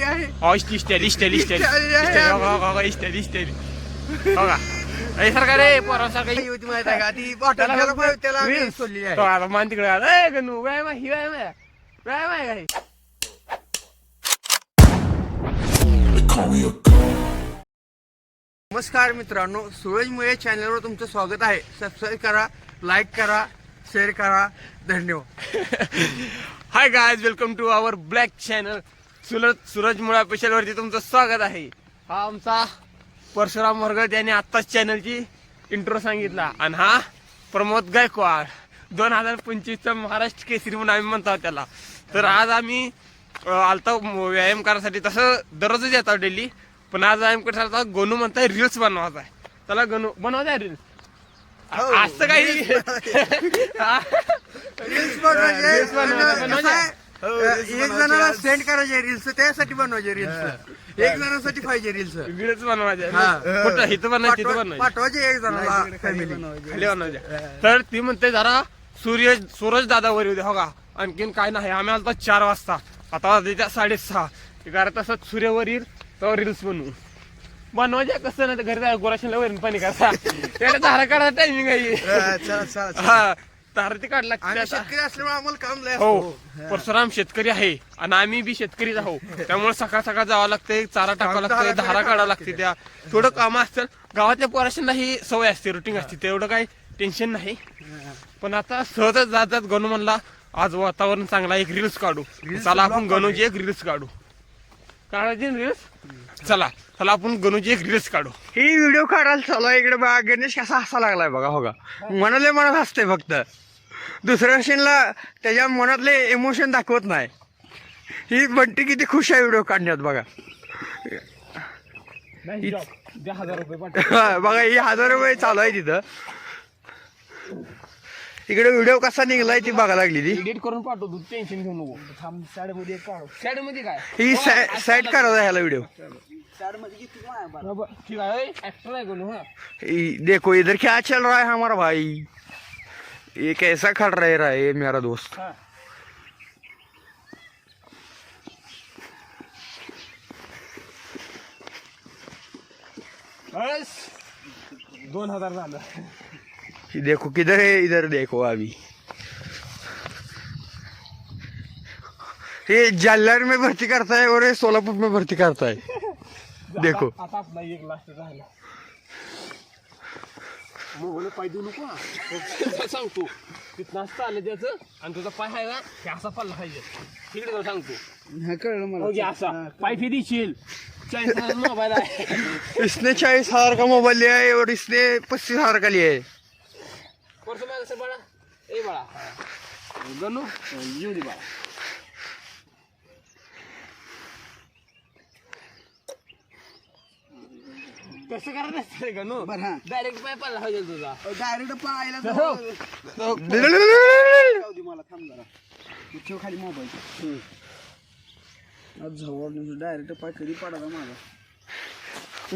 आहे. इस्टेली बघा सारखा रे पोरासारखा होती माहिती आहे का ती बॉटल त्याला आम्ही सोडलेली आहे. तो आता मान तिकडे आला गणू व्यायाम आहे व्यायाम आहे काही. नमस्कार मित्रांनो, सूरजमुळे चॅनलवर तुमचं स्वागत आहे. सबस्क्राईब करा, लाईक करा, शेअर करा. धन्यवाद. Hi guys, welcome to our black channel. सूरजमुळे स्पेशल वरती तुमचं स्वागत आहे. हा आमचा परशुराम मोरगड यांनी आत्ताच चॅनलची इंट्रो सांगितला आणि हा प्रमोद गायकवाड 2025चा महाराष्ट्र केसरी म्हणून आम्ही म्हणतो त्याला. तर आज आम्ही आलता व्यायाम करायसाठी. तसं दररोजच येतो डेली, पण आज व्यायाम करता गणू म्हणताय रील्स बनवायचा आहे. त्याला गणू बनवायचा रील्स असं काही रील्स बनवायचे. एक जणाला सेंड करायचे रील्स, त्यासाठी बनवायचे रील्स. एक जणांसाठी पाहिजे रील्स बनवायचे. कुठं इथं बनवायचे, तिथं बनवायचे, पाठवायचे एक जणाला खाली बनवायचे. तर ती म्हणते जरा सूरज दादा वर येऊ दे. हो का, आणखीन काय नाही. आम्ही आलतो 4 वाजता, आता वाजता 6:30. कारण तसंच सूर्यावर येईल तर रील्स बनवायचे. कसं नाही तर घरी गोराशीला वरून पाणी कसा त्याला धारा काढायचा टायमिंग आहे. हा धारा ती काढ लागते. शेतकरी असल्यामुळे आम्हाला काम लय हो, परशुराम शेतकरी आहे आणि आम्ही बी शेतकरीच आहोत. त्यामुळे सकाळ सकाळ जावं लागतंय, चारा टाकावं लागतंय, धारा काढावं लागते. त्या थोडं काम असतं. गावातल्या पोराशांना ही सवय असते, रुटीन असते, तेवढं काही टेन्शन नाही. पण आता सहजच जातात. गणू म्हणला आज वातावरण चांगला, एक रील्स काढू. चला आपण गणूची एक रील्स काढू. काढायची रील्स. चला आपण गणूची एक रील्स काढू. ही व्हिडिओ काढायला चालू आहे. इकडे बघा गणेश कसा हसा लागलाय बघा. हो का, मनाले मनात हसते फक्त. दुसऱ्या मशीनला त्याच्या मनातले इमोशन दाखवत नाही. ही बंटी किती खुश आहे व्हिडिओ काढण्यात बघा. बघा ही 1000 रुपये चालू आहे तिथं. इकडे व्हिडिओ कसा निघलाय ती बघा लागली. ती एडिट करून पाठवतो, टेन्शन घेऊ नको. साईडमध्ये काढू. साईडमध्ये काय ही साईड करायचा ह्याला व्हिडिओ. ठीक आहे, ऍक्टर आहे गणू. देखो इधर क्या चल रहा है हमारा भाई. ये कैसा खड़ रहा है ये मेरा दोस्त. बस 2000 झालं. देखो किधर है, इधर देखो. अभी ये जालर में भर्ती करता है और ये सोलापुर में भर्ती करता है. देखो आता आपला एक लास्ट राहिला. मोबाईल पाय देऊ नको. सांगतो तिथं असतं आलं त्याचं आणि तुझा पाय आहे ना हे असा पडला पाहिजे. तिकडे जाऊ सांगतो. कळलं मला. असा पाय फी देशील. 40,000 मोबाईल आहे. इसने 40,000 का मोबाइल लिया है और इसने 25,000 का लिया है. परसों माझं सर बाळा, ए बाळा गणू येऊ दे बाळा. कसं करायचं असतं रे गणू. डायरेक्ट पाय पडला पाहिजे तुझा. डायरेक्ट पाहायला मला थांब जरा. खाली मोबाईल डायरेक्ट पाय कधी पडायला माझा.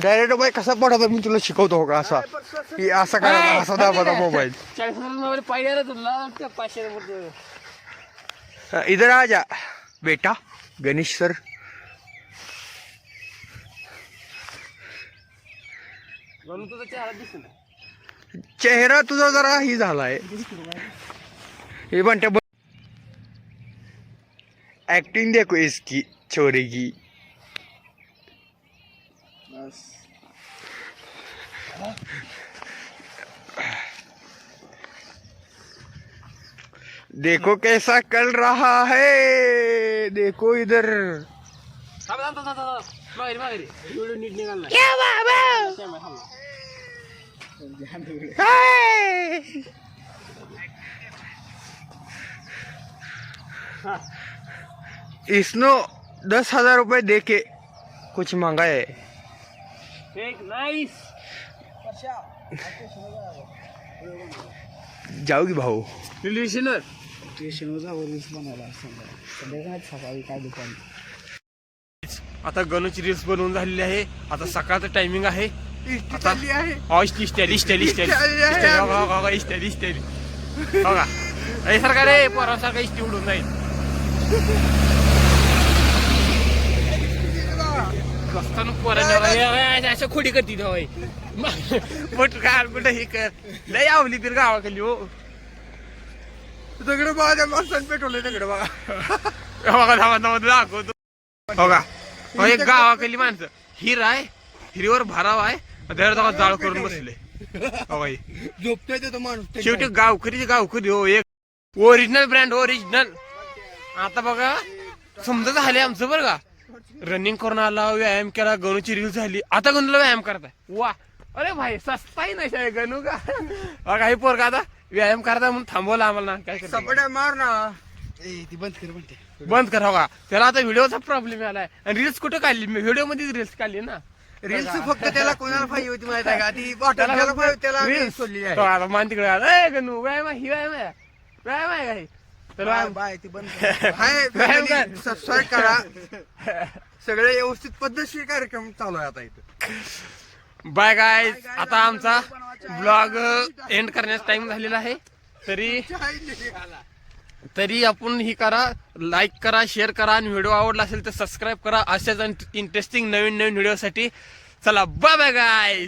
डायरेक्ट पाय कसा पडायचा मी तुला शिकवतो का. असा असा करायचा, असा दाबाचा मोबाईल. 40,000 मोबाईल पाहिजे ना तुला. 500 इधर आ जा बेटा गणेश सर. गणू तुझा चेहरा दिसतो. चेहरा तुझा जरा ही झालाय. हे म्हणते एक्टिंग देखो इसकी छोरी की. देखो कैसा कल रहा है. देखो इधर. नीट निघाला. इसनो 10,000 रुपए दे के कुछ मांगा है. एक नाइस. जाओगी भाऊ. रिलेशनर सकाळी काय दुकान. आता गणूची रील्स बनवून झालेली आहे. आता सकाळचं टायमिंग आहे. आता इस्टेली बघा सारखा रे पोरासारखा इष्टी उडून जाईल. नाचताना पोरांनी अशा खोडी करते होय पट काढ कुठं हे कर लय आवली तर गावाखाली हो दगड बघा त्या माणसाने पेटवलंय दगड बघा बघा धावा धावा दाखवतो बघा हो, एक गावाखाली माणसं हिर आहे हिरीवर भराव आहे त्यावर जाळ करून बसले बघा झोपतोय तो माणूस शेवटी गावकरी हो एक ओरिजिनल ब्रँड ओरिजिनल आता बघा समजा झाले आमचं बरं का रनिंग करून आला व्यायाम केला गणूची रील झाली आता गणूला व्यायाम करताय वा अरे भाई सस्ताही नाही शाळे गणू का काही पोरगा आता व्यायाम करताय म्हणून थांबवला आम्हाला काय करता सपाट्या मार ना ती बंद कर म्हणते बंद करा का त्याला आता व्हिडिओचा प्रॉब्लेम आलाय आणि रील्स कुठे काढली मी व्हिडिओ मध्ये रील्स काढली ना रील्स फक्त त्याला कोणाला पाहिजे होती माहिती आहे का ती बॉटल त्याला पाहिजे त्याला आम्ही सोडलेली आहे आता मान तिकडे आला गणू व्यायाम आहे ही व्यायाम आहे व्यायाम आहे काही तर बाय बाय ती बंद कर. हाय व्यायाम कर. सबस्क्राईब करा सगळे व्यवस्थित पद्धतशीर कार्यक्रम चालू आहे आता इथं बाय गाय आता आमचा ब्लॉग एंड करण्याचा टाइम झालेला आहे तरी आपण ही करा लाईक करा शेअर करा आणि व्हिडिओ आवडला असेल तर सबस्क्राईब करा अशाच इंटरेस्टिंग नवीन व्हिडिओसाठी चला बाय बाय गाय